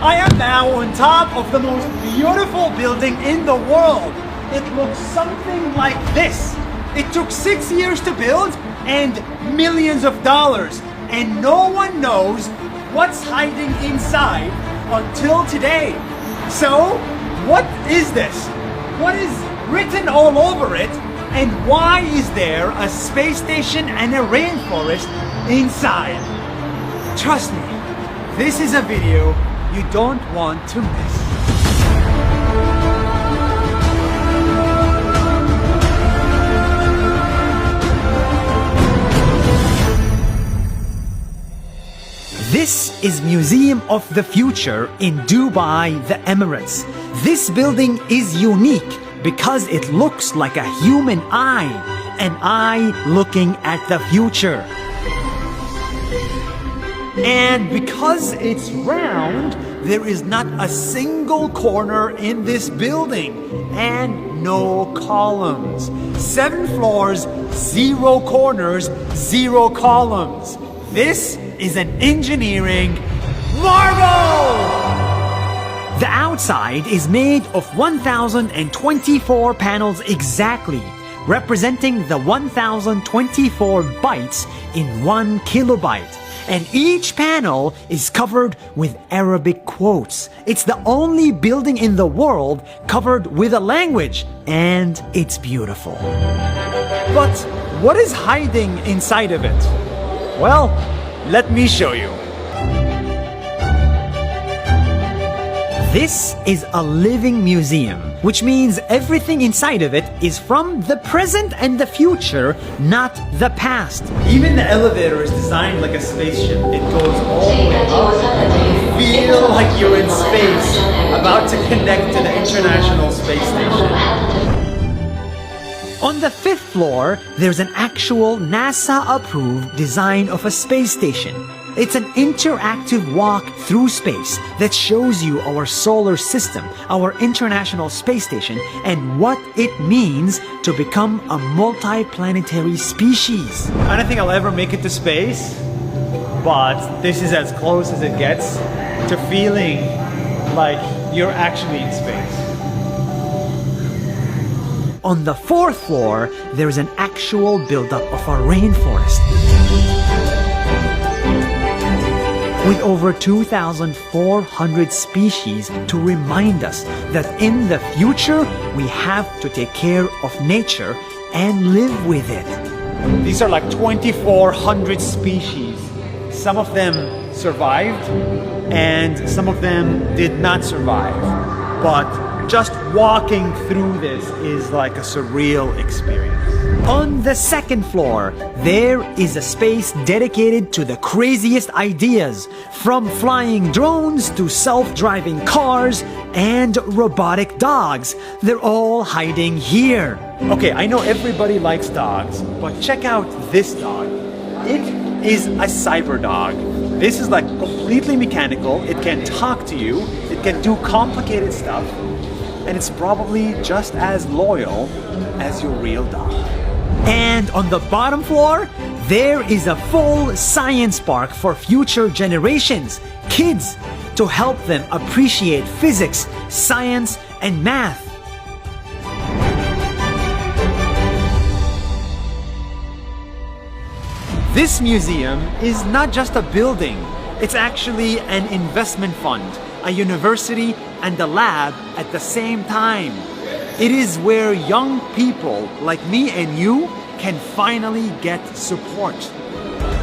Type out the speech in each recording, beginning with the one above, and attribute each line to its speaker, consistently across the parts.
Speaker 1: I am now on top of the most beautiful building in the world. It looks something like this. It took 6 years to build and millions of dollars. And no one knows what's hiding inside until today. So, what is this? What is written all over it? And why is there a space station and a rainforest inside? Trust me, this is a video you don't want to miss. This is Museum of the Future in Dubai, the Emirates. This building is unique because it looks like a human eye, an eye looking at the future. And because it's round, there is not a single corner in this building and no columns. 7 floors, 0 corners, 0 columns. This is an engineering marvel! The outside is made of 1,024 panels exactly, representing the 1,024 bytes in 1 kilobyte. And each panel is covered with Arabic quotes. It's the only building in the world covered with a language, and it's beautiful. But what is hiding inside of it? Well, let me show you. This is a living museum, which means everything inside of it is from the present and the future, not the past. Even the elevator is designed like a spaceship. It goes all the way up. You feel like you're in space, about to connect to the International Space Station. On the 5th floor, there's an actual NASA-approved design of a space station. It's an interactive walk through space that shows you our solar system, our International Space Station, and what it means to become a multi-planetary species. I don't think I'll ever make it to space, but this is as close as it gets to feeling like you're actually in space. On the 4th floor, there's an actual buildup of a rainforest. With over 2,400 species to remind us that in the future, we have to take care of nature and live with it. These are like 2,400 species. Some of them survived, and some of them did not survive. But just walking through this is like a surreal experience. On the 2nd floor, there is a space dedicated to the craziest ideas, from flying drones to self-driving cars and robotic dogs. They're all hiding here. Okay, I know everybody likes dogs, but check out this dog. It is a cyber dog. This is like completely mechanical. It can talk to you. It can do complicated stuff. And it's probably just as loyal as your real dog. And on the bottom floor, there is a full science park for future generations, kids, to help them appreciate physics, science, and math. This museum is not just a building, it's actually an investment fund, a university, and a lab at the same time. It is where young people like me and you can finally get support.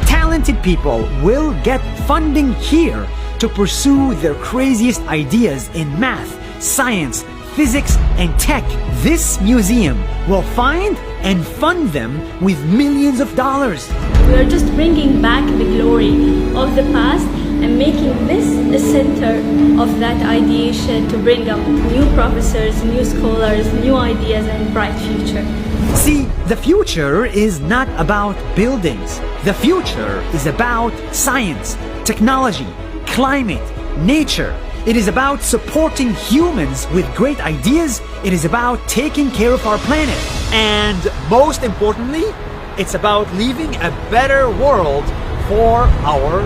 Speaker 1: Talented people will get funding here to pursue their craziest ideas in math, science, physics, and tech. This museum will find and fund them with millions of dollars.
Speaker 2: We are just bringing back the glory of the past and making this a center of that ideation to bring up new professors, new scholars, new ideas, and bright future.
Speaker 1: See, the future is not about buildings. The future is about science, technology, climate, nature. It is about supporting humans with great ideas. It is about taking care of our planet. And most importantly, it's about leaving a better world for our